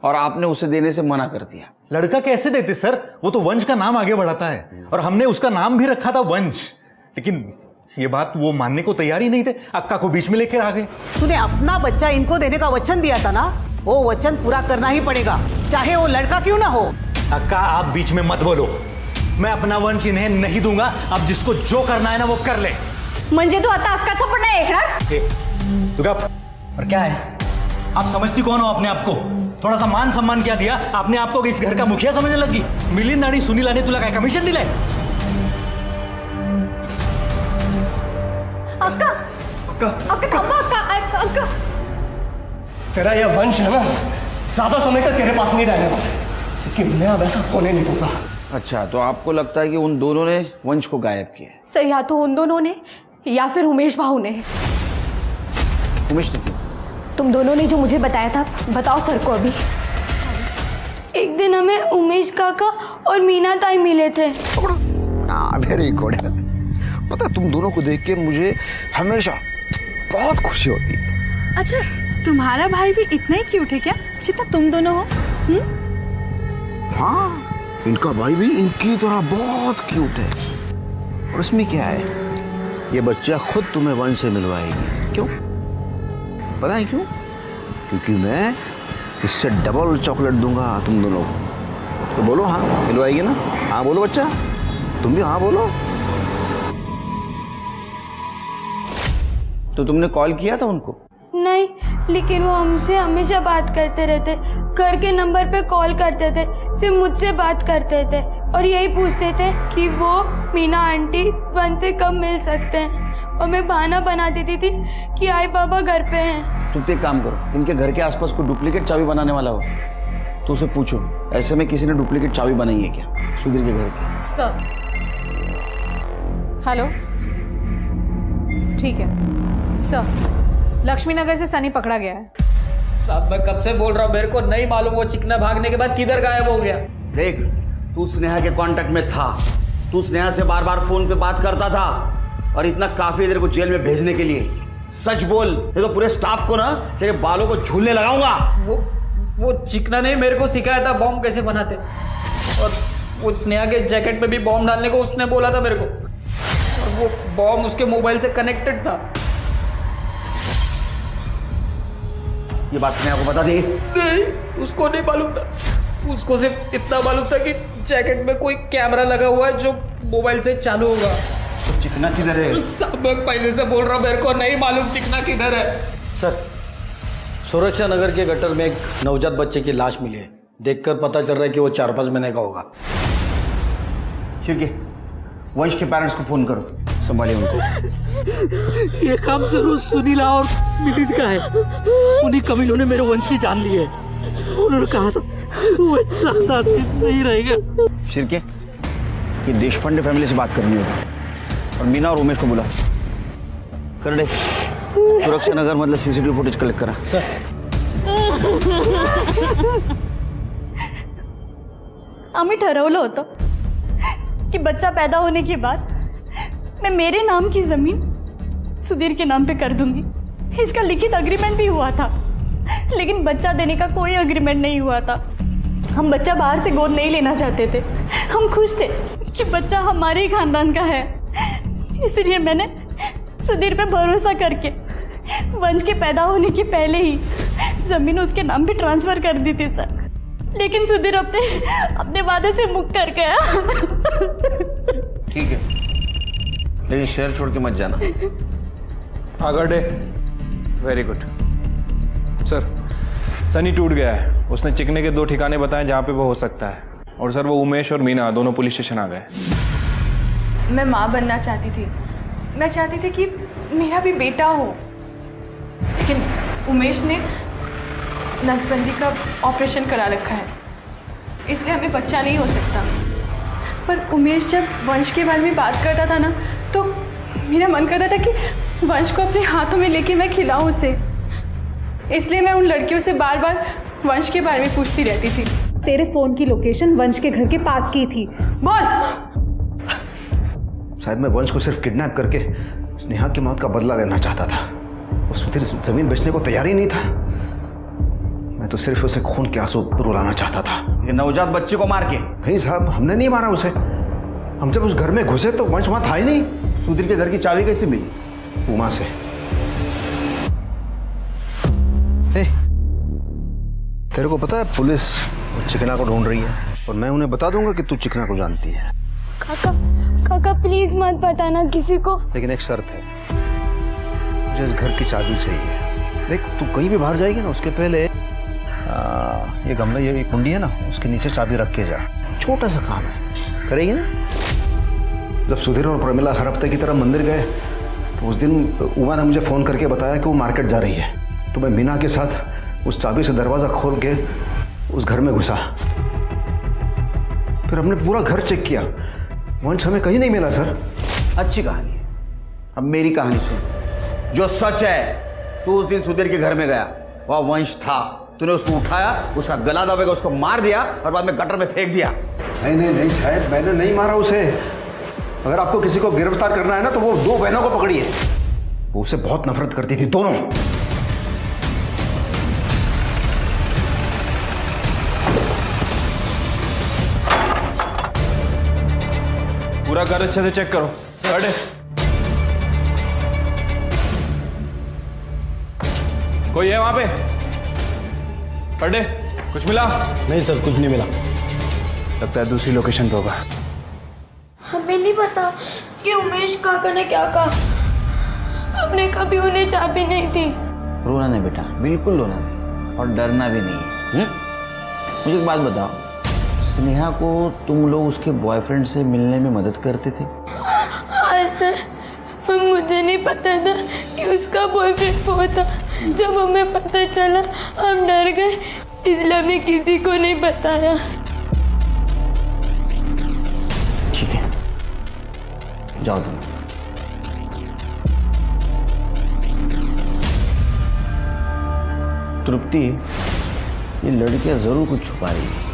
Speaker 3: और आपने उसे देने से मना कर दिया।
Speaker 9: लड़का कैसे देते सर? वो तो वंश का नाम आगे बढ़ाता है और हमने उसका नाम भी रखा था वंश। लेकिन ये बात वो मानने को तैयार ही नहीं थे, अक्का को बीच में लेकर आ गए।
Speaker 1: तूने अपना बच्चा इनको देने का वचन दिया था ना, वो वचन पूरा करना ही पड़ेगा, चाहे वो लड़का क्यों ना हो।
Speaker 9: अक्का, आप बीच में मत बोलो। मैं अपना वंश इन्हें नहीं दूंगा। अब जिसको जो करना है ना वो कर ले।
Speaker 4: म्हणजे तू आता अक्काचा पण नाही ऐकणार?
Speaker 9: तू गप। और क्या है, आप समझती कौन हो अपने आप को? थोड़ा सा मान सम्मान क्या दिया? अपने आप को इस घर का मुखिया समझने लगी। मिलिंद आणि सुनीला ने तुला काय कमिशन दिलंय?
Speaker 4: अक्का
Speaker 11: अक्का
Speaker 4: अक्का थांबा अक्का अक्का
Speaker 11: तेरा यह वंश है ना, ज्यादा समय तक तेरे पास नहीं रहने वाला, क्योंकि मैं अब ऐसा होने नहीं दूंगा।
Speaker 3: अच्छा, तो आपको लगता है कि उन दोनों ने वंश को गायब किया है?
Speaker 10: सर या तो उन दोनों ने या फिर उमेश भाऊ ने।
Speaker 3: उमेश ने?
Speaker 10: तुम दोनों ने जो मुझे बताया था, बताओ सर को अभी। एक दिन हमें उमेश काका और मीना ताई मिले थे।
Speaker 7: Very good. पता तुम दोनों को देख के मुझे हमेशा बहुत खुशी होती है।
Speaker 6: अच्छा, तुम्हारा भाई भी इतना ही क्यूट है क्या जितना तुम दोनों हो?
Speaker 7: हाँ, इनका भाई भी इनकी तरह बहुत क्यूट है। और इसमें क्या है, ये बच्चा खुद तुम्हें वंश से मिलवाएगी। क्यों पता है क्यों? क्योंकि मैं इससे डबल चॉकलेट दूंगा तुम दोनों को। तो बोलो हाँ, मिलवाएगी ना? हाँ बोलो बच्चा, तुम भी हाँ बोलो।
Speaker 3: तो तुमने कॉल किया था उनको?
Speaker 10: नहीं, लेकिन वो हमसे हमेशा बात करते रहते, घर के नंबर पे कॉल करते थे, सिर्फ मुझसे बात करते थे और यही पूछते थे कि वो मीना आंटी वंश से कब मिल सकते हैं। और मैं बहाना बना देती थी कि आई बाबा घर पे हैं।
Speaker 3: तुम एक काम करो, इनके घर के आसपास कोई डुप्लीकेट चाबी बनाने वाला हो तो उसे पूछो, ऐसे में किसी ने डुप्लीकेट चाबी बनाई है क्या सुधीर के घर की?
Speaker 6: सर हेलो, ठीक है सर, लक्ष्मी नगर से सनी पकड़ा गया है।
Speaker 2: साहब मैं कब से बोल रहा हूँ, मेरे को नहीं मालूम वो चिकना भागने के बाद किधर गायब हो गया।
Speaker 3: देख, तू स्नेहा के कांटेक्ट में था, तू स्नेहा से बार बार फोन पे बात करता था और इतना काफी तेरे को जेल में भेजने के लिए। सच बोल, नहीं तो पूरे स्टाफ को ना तेरे बालों को झूलने लगाऊंगा।
Speaker 2: वो चिकना ने मेरे को सिखाया था बॉम्ब कैसे बनाते, और वो स्नेहा के जैकेट में भी बॉम्ब डालने को उसने बोला था मेरे को, और वो बॉम्ब उसके मोबाइल से कनेक्टेड था।
Speaker 3: ये बात स्नेहा को बता दी?
Speaker 2: नहीं, उसको नहीं मालूम था। उसको सिर्फ इतना मालूम था कि जैकेट में कोई कैमरा लगा हुआ है जो मोबाइल से चालू होगा।
Speaker 3: तो चिकना किधर है?
Speaker 2: सब पहले से बोल रहा हूँ, मेरे को नहीं मालूम चिकना किधर है।
Speaker 13: सर, सुरक्षा नगर के गटर में एक नवजात बच्चे की लाश मिली है। देखकर पता चल रहा है कि वो 4-5 महीने का होगा।
Speaker 3: ठीक है, वंश के पेरेंट्स को फोन करो, संभालिए उनको।
Speaker 14: ये काम जरूर सुनीला और मिलिंद का है। उन्हीं कमीनों ने मेरे वंश की जान ली है। उन्होंने कहा था वो साथ नहीं रहेगा।
Speaker 3: शिरके, ये देशपांडे फैमिली से बात करनी होगी और मीना और उमेश को बुला कर दे। सुरक्षा नगर मतलब सीसीटीवी फुटेज कलेक्ट करा।
Speaker 4: आम्ही ठरवलं होतं कि बच्चा पैदा होने के बाद मैं मेरे नाम की ज़मीन सुधीर के नाम पे कर दूंगी। इसका लिखित अग्रीमेंट भी हुआ था, लेकिन बच्चा देने का कोई अग्रीमेंट नहीं हुआ था। हम बच्चा बाहर से गोद नहीं लेना चाहते थे। हम खुश थे कि बच्चा हमारे ही खानदान का है। इसलिए मैंने सुधीर पे भरोसा करके वंश के पैदा होने के पहले ही ज़मीन उसके नाम पे ट्रांसफ़र कर दी थी सर। लेकिन सुधीर अपने वादे से मुक्त कर गया।
Speaker 3: ठीक है, लेकिन शहर छोड़ के मत जाना।
Speaker 5: आगड़े, वेरी गुड सर। सनी टूट गया है, उसने चिकने के 2 ठिकाने बताए जहाँ पे वो हो सकता है, और सर वो उमेश और मीना दोनों पुलिस स्टेशन आ गए।
Speaker 6: मैं माँ बनना चाहती थी। मैं चाहती थी कि मेरा भी बेटा हो, लेकिन उमेश ने नसबंदी का ऑपरेशन करा रखा है, इसलिए हमें बच्चा नहीं हो सकता। पर उमेश जब वंश के बारे में बात करता था ना, तो मेरा मन करता था कि वंश को अपने हाथों में लेके मैं खिलाऊं उसे। इसलिए मैं उन लड़कियों से बार बार वंश के बारे में पूछती रहती थी।
Speaker 4: तेरे फोन की लोकेशन वंश के घर के पास की थी। बोल।
Speaker 7: शायद मैं वंश को सिर्फ किडनैप करके स्नेहा की मौत का बदला लेना चाहता था। वो सुधीर जमीन बेचने को तैयार ही नहीं था। मैं तो सिर्फ उसे खून के आंसू रुलाना चाहता था।
Speaker 3: ये नवजात बच्चे को मार के?
Speaker 7: नहीं साहब, हमने नहीं मारा उसे। हम जब उस घर में घुसे तो वंश वहां था ही नहीं।
Speaker 3: सुधीर के घर की चाबी कैसे मिली?
Speaker 7: उमा से। तेरे को पता है पुलिस चिकना को ढूंढ रही है, और मैं उन्हें बता दूंगा कि तू चिकना को जानती है।
Speaker 10: काका प्लीज मत बताना किसी को।
Speaker 7: लेकिन एक शर्त है, मुझे इस घर की चाबी चाहिए। देख, तू कहीं भी बाहर जाएगी ना, उसके पहले ये गमला, ये कुंडी है ना, उसके नीचे चाबी रख के जा। छोटा सा काम है, करेगी ना? जब सुधीर और प्रमिला हर हफ्ते की तरह मंदिर गए तो उस दिन उमा ने मुझे फ़ोन करके बताया कि वो मार्केट जा रही है। तो मैं मीना के साथ उस चाबी से दरवाज़ा खोल के उस घर में घुसा। फिर हमने पूरा घर चेक किया, वंश हमें कहीं नहीं मिला सर।
Speaker 3: अच्छी कहानी है। अब मेरी कहानी सुन। जो सच है, तू उस दिन सुधीर के घर में गया, वह वंश था। तूने उसको उठाया, उसका गला दबाकर उसको मार दिया और बाद में गटर में फेंक दिया।
Speaker 7: नहीं साहब, मैंने नहीं मारा उसे। अगर आपको किसी को गिरफ्तार करना है ना तो वो 2 बहनों को पकड़िए। वो उससे बहुत नफरत करती थी, दोनों।
Speaker 5: पूरा घर अच्छे से चेक करो। अरे कोई है वहां पे? अरे कुछ मिला?
Speaker 13: नहीं सर, कुछ नहीं मिला।
Speaker 5: लगता है दूसरी लोकेशन पे होगा।
Speaker 10: हमें नहीं पता कि उमेश काका ने क्या कहा। हमने कभी उन्हें चाबी नहीं दी।
Speaker 3: रोना नहीं बेटा, बिल्कुल रोना नहीं, और डरना भी नहीं है। मुझे एक बात बताओ, स्नेहा को तुम लोग उसके बॉयफ्रेंड से मिलने में मदद करते थे?
Speaker 10: हाँ सर, मुझे नहीं पता था कि उसका बॉयफ्रेंड वो था। जब हमें पता चला हम डर गए, इसलिए हमने किसी को नहीं बताया।
Speaker 3: ठीक है, जाओ तुम। तृप्ति, ये लड़कियां जरूर कुछ छुपा रही है।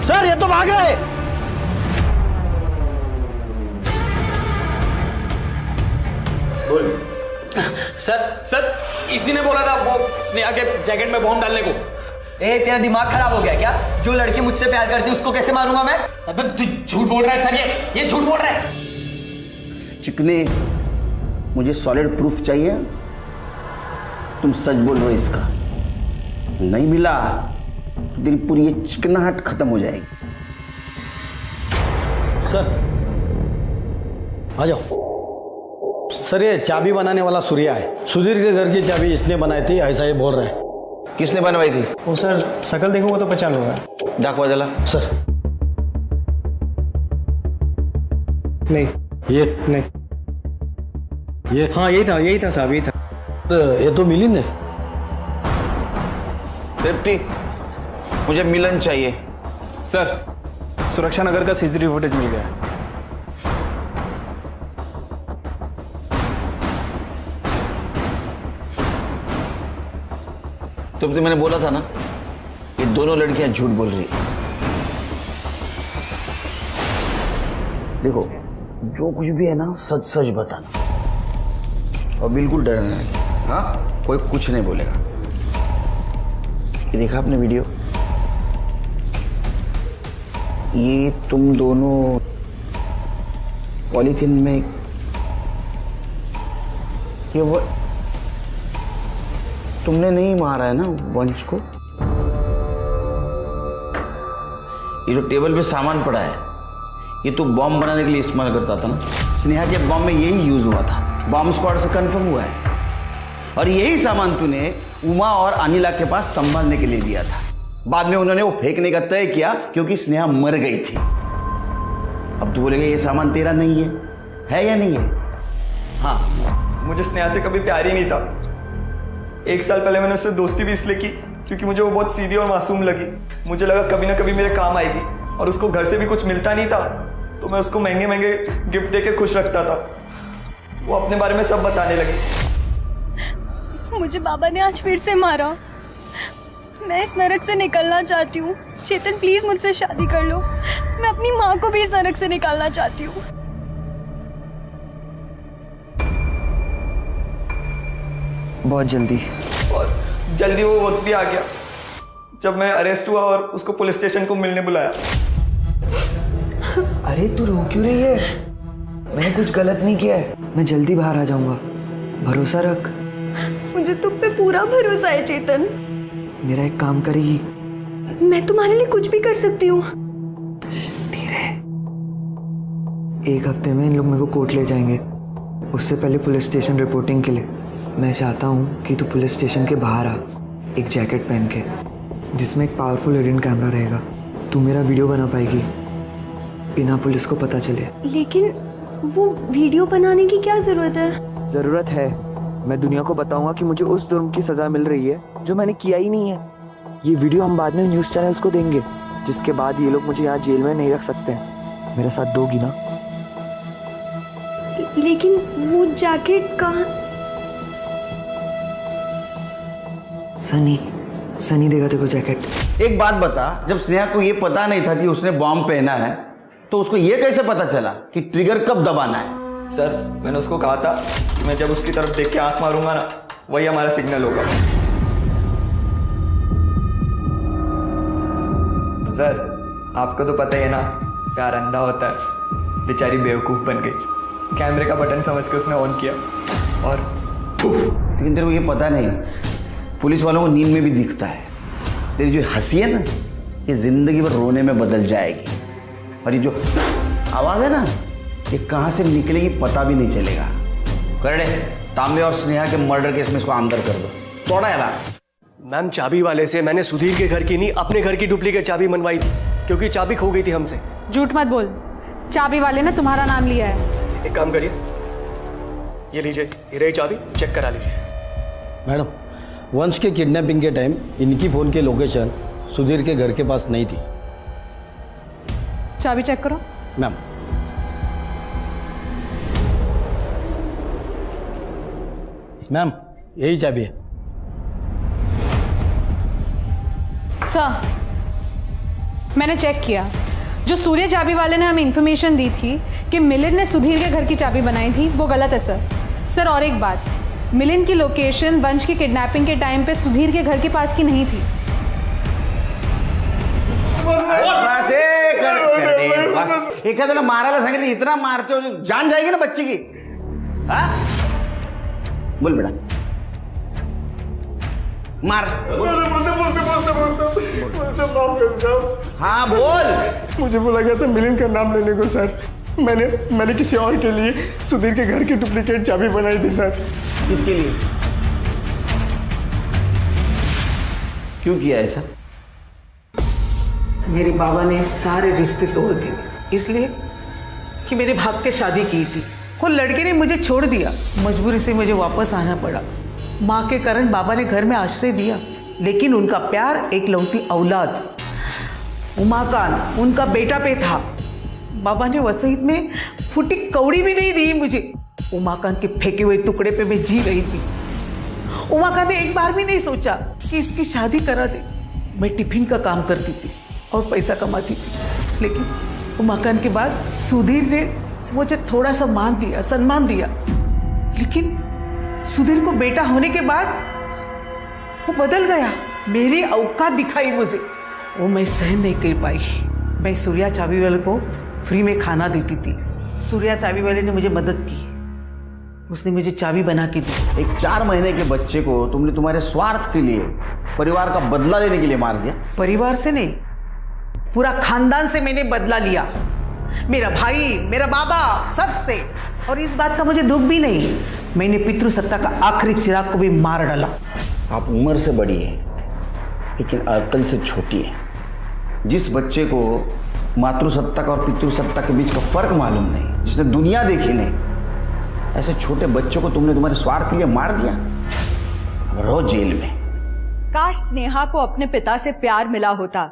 Speaker 13: सर ये तो भाग गए।
Speaker 2: सर इसी ने बोला था वो स्नेहा के जैकेट में बॉम्ब डालने को।
Speaker 11: तेरा दिमाग खराब हो गया क्या? जो लड़की मुझसे प्यार करती है उसको कैसे मारूंगा मैं?
Speaker 2: अबे तू झूठ बोल रहा है सर, ये झूठ बोल रहा है।
Speaker 3: चिकने, मुझे सॉलिड प्रूफ चाहिए। तुम सच बोल रहे हो इसका? नहीं मिला तो तेरी पूरी ये चिकनाहट खत्म हो जाएगी।
Speaker 13: सर आ जाओ। सर ये चाबी बनाने वाला सूर्या है। सुधीर के घर की चाबी इसने बनाई थी, ऐसा ये बोल रहा है।
Speaker 3: किसने बनवाई थी?
Speaker 14: वो सर शकल देखो, वो तो पहचान होगा।
Speaker 3: डाकवा जला
Speaker 13: सर
Speaker 14: नहीं,
Speaker 13: ये
Speaker 14: नहीं,
Speaker 13: ये
Speaker 14: हाँ यही था साहब, यही था।
Speaker 13: ये तो मिली ने।
Speaker 3: तृप्ति, मुझे मिलन चाहिए।
Speaker 5: सर सुरक्षा नगर का सीसीटीवी फुटेज मिल गया है।
Speaker 3: तृप्ति, मैंने बोला था ना, ये दोनों लड़कियां झूठ बोल रही है। देखो, जो कुछ भी है ना सच सच बताना और बिल्कुल डरना नहीं। हाँ, कोई कुछ नहीं बोलेगा। ये देखा आपने वीडियो? ये तुम दोनों पॉलीथिन में, ये वो तुमने नहीं मारा है ना वंश को? ये जो टेबल पे सामान पड़ा है, ये तो बॉम्ब बनाने के लिए इस्तेमाल करता था ना। स्नेहा के बॉम्ब में यही यूज हुआ था, बॉम्ब स्क्वाड से कंफर्म हुआ है। और यही सामान तूने उमा और अनिला के पास संभालने के लिए दिया था। बाद में उन्होंने वो फेंकने का तय किया क्योंकि स्नेहा मर गई थी। अब तू बोलेगा ये सामान तेरा नहीं है या नहीं है? हाँ,
Speaker 15: मुझे स्नेहा से कभी प्यार ही नहीं था। 1 साल पहले मैंने उससे दोस्ती भी इसलिए की क्योंकि मुझे वो बहुत सीधी और मासूम लगी। मुझे लगा कभी ना कभी मेरे काम आएगी, और उसको घर से भी कुछ मिलता नहीं था तो मैं उसको महंगे महंगे गिफ्ट देके खुश रखता था। वो अपने बारे में सब बताने लगी।
Speaker 10: मुझे बाबा ने आज फिर से मारा। मैं इस नरक से निकलना चाहती हूँ। चेतन प्लीज मुझसे शादी कर लो। मैं अपनी माँ को भी इस नरक से निकालना चाहती हूँ।
Speaker 11: बहुत जल्दी,
Speaker 15: और जल्दी वो वक्त भी आ गया जब मैं अरेस्ट हुआ और उसको पुलिस स्टेशन को मिलने बुलाया।
Speaker 11: अरे तू रो क्यों रही है?
Speaker 15: मैंने कुछ गलत नहीं किया है, मैं जल्दी बाहर आ जाऊंगा, भरोसा रख।
Speaker 10: मुझे तुम पे पूरा भरोसा है चेतन।
Speaker 15: मेरा एक काम करेगी?
Speaker 10: मैं तुम्हारे लिए कुछ भी कर सकती हूँ।
Speaker 15: धीरे। एक हफ्ते में इन लोग मेरे को कोर्ट ले जाएंगे, उससे पहले पुलिस स्टेशन रिपोर्टिंग के लिए। मैं चाहता हूँ कि तू पुलिस स्टेशन के बाहर आ, एक जैकेट पहन के, जिसमें एक पावरफुल हिडन कैमरा रहेगा। तू मेरा वीडियो बना पाएगी बिना पुलिस को पता चले।
Speaker 10: लेकिन वो वीडियो बनाने की क्या जरूरत है?
Speaker 15: जरूरत है। मैं दुनिया को बताऊंगा कि मुझे उस जुर्म की सजा मिल रही है जो मैंने किया ही नहीं है। ये वीडियो हम बाद में न्यूज़ चैनल्स को देंगे, जिसके बाद ये लोग मुझे यहाँ जेल में नहीं रख सकते हैं। मेरे साथ दोगी ना?
Speaker 10: लेकिन वो जैकेट कहाँ?
Speaker 15: सनी देगा तेरे को जैकेट।
Speaker 3: एक बात बता, जब स्नेहा को ये पता नहीं था कि उसने बॉम्ब पहना है, तो उसको ये कैसे पता चला कि ट्रिगर कब दबाना है?
Speaker 15: सर, मैंने उसको कहा था कि मैं जब उसकी तरफ देख के आंख मारूंगा ना, वही हमारा सिग्नल होगा। सर, आपको तो पता ही है ना, प्यार अंधा होता है। बेचारी बेवकूफ़ बन गई, कैमरे का बटन समझ के उसने ऑन किया और
Speaker 3: लेकिन तेरे को ये पता नहीं, पुलिस वालों को नींद में भी दिखता है। तेरी जो हंसी है ना, ये जिंदगी भर रोने में बदल जाएगी। और ये जो आवाज़ है ना, ये कहाँ से निकलेगी पता भी नहीं चलेगा। कर दे, तांबे और स्नेहा के मर्डर केस में इसको अंदर कर दो। तोड़ा है ना?
Speaker 11: मैम, चाबी वाले से मैंने सुधीर के घर की नहीं, अपने घर की डुप्लीकेट चाबी मनवाई थी, क्योंकि चाबी खो गई थी हमसे।
Speaker 6: झूठ मत बोल, चाबी वाले ने तुम्हारा नाम लिया है।
Speaker 11: एक काम करिए, ये लीजिए, ये रही चाबी, चेक करा लीजिए।
Speaker 13: मैडम, वंश के किडनैपिंग के टाइम इनकी फ़ोन की लोकेशन सुधीर के घर के पास नहीं थी।
Speaker 6: चाबी चेक करो।
Speaker 13: मैम, मैम यही चाबी है।
Speaker 6: सर, मैंने चेक किया, जो सूर्य चाबी वाले ने हमें इंफॉर्मेशन दी थी कि मिलिंद ने सुधीर के घर की चाबी बनाई थी, वो गलत है सर। और एक बात, मिलिंद की लोकेशन वंश की किडनैपिंग के टाइम पे सुधीर के घर के पास की नहीं थी।
Speaker 3: एखाद्याला मारायला सांगितलं, इतना मारते हो, जान जाएगी ना बच्ची की। हाँ, बोल बेटा, मार। हाँ बोल।
Speaker 15: मुझे बोला गया था मिलिंद का नाम लेने को सर। मैंने किसी और के लिए सुधीर के घर की डुप्लीकेट चाबी बनाई थी सर।
Speaker 3: किसके लिए? क्यों किया ऐसा?
Speaker 1: मेरे बाबा ने सारे रिश्ते तोड़ दिए, इसलिए कि मेरे भाग के शादी की थी। वो लड़के ने मुझे छोड़ दिया, मजबूरी से मुझे वापस आना पड़ा। माँ के कारण बाबा ने घर में आश्रय दिया, लेकिन उनका प्यार एक लौती औलाद उमाकांत, उनका बेटा पे था। बाबा ने वसीयत में फूटी कौड़ी भी नहीं दी मुझे। उमाकांत के फेंके हुए टुकड़े पे मैं जी रही थी। उमाकांत ने एक बार भी नहीं सोचा कि इसकी शादी करा दे। मैं टिफिन का काम करती थी और पैसा कमाती थी, लेकिन उमाकांत के बाद सुधीर ने मुझे थोड़ा सा मान दिया, सम्मान दिया। लेकिन सुधीर को बेटा होने के बाद वो बदल गया, मेरी औकात दिखाई मुझे। वो मैं सहन नहीं कर पाई। मैं सूर्या चाबी वाले को फ्री में खाना देती थी। सूर्या चाबी वाले ने मुझे मदद की, उसने मुझे चाबी बना के दी।
Speaker 3: एक 4 महीने के बच्चे को तुमने तुम्हारे स्वार्थ के लिए, परिवार का बदला लेने के लिए मार दिया।
Speaker 1: परिवार से नहीं, पूरा खानदान से मैंने बदला लिया। मेरा भाई, मेरा बाबा, सबसे। और इस बात का मुझे दुख भी नहीं, मैंने पितृसत्ता का आखिरी चिराग को भी मार डाला।
Speaker 3: आप उम्र से बड़ी है, लेकिन अकल से छोटी है। जिस बच्चे को मातृसत्ता का और पितृसत्ता के बीच का फर्क मालूम नहीं, जिसने दुनिया देखी नहीं, ऐसे छोटे बच्चों को तुमने तुम्हारे स्वार्थ के लिए मार दिया। रहो जेल में।
Speaker 4: काश स्नेहा को अपने पिता से प्यार मिला होता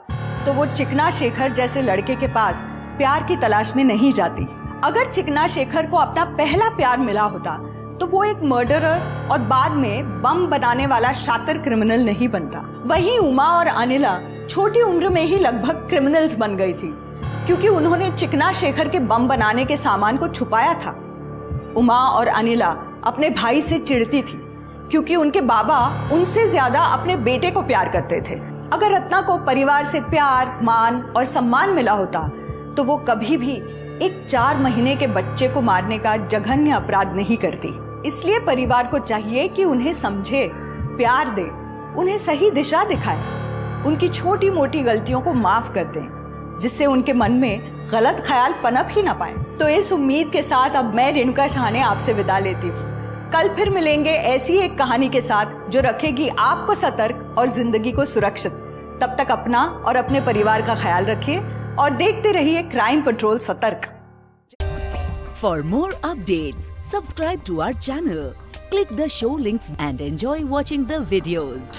Speaker 4: तो वो चिकना शेखर जैसे लड़के के पास प्यार की तलाश में नहीं जाती। अगर चिकना शेखर को अपना पहला प्यार मिला होता तो वो एक मर्डरर और बाद में बम बनाने वाला शातिर क्रिमिनल नहीं बनता। वहीं उमा और अनिला छोटी उम्र में ही लगभग क्रिमिनल्स बन गई थी, क्योंकि उन्होंने चिकना शेखर के बम बनाने के सामान को छुपाया था। उमा और अनिला अपने भाई से चिढ़ती थी, क्योंकि उनके बाबा उनसे ज्यादा अपने बेटे को प्यार करते थे। अगर रत्ना को परिवार से प्यार, मान और सम्मान मिला होता तो वो कभी भी एक 4 महीने के बच्चे को मारने का जघन्य अपराध नहीं करती। इसलिए परिवार को चाहिए कि उन्हें समझे, प्यार दे, उन्हें सही दिशा दिखाए, उनकी छोटी मोटी गलतियों को माफ कर दें, जिससे उनके मन में गलत ख्याल पनप ही ना पाए। तो इस उम्मीद के साथ अब मैं रेणुका शाहने आपसे विदा लेती हूँ। कल फिर मिलेंगे ऐसी एक कहानी के साथ जो रखेगी आपको सतर्क और जिंदगी को सुरक्षित। तब तक अपना और अपने परिवार का ख्याल रखिए और देखते रहिए क्राइम पेट्रोल सतर्क।
Speaker 16: For more updates, subscribe to our channel, click the show links and enjoy watching the videos.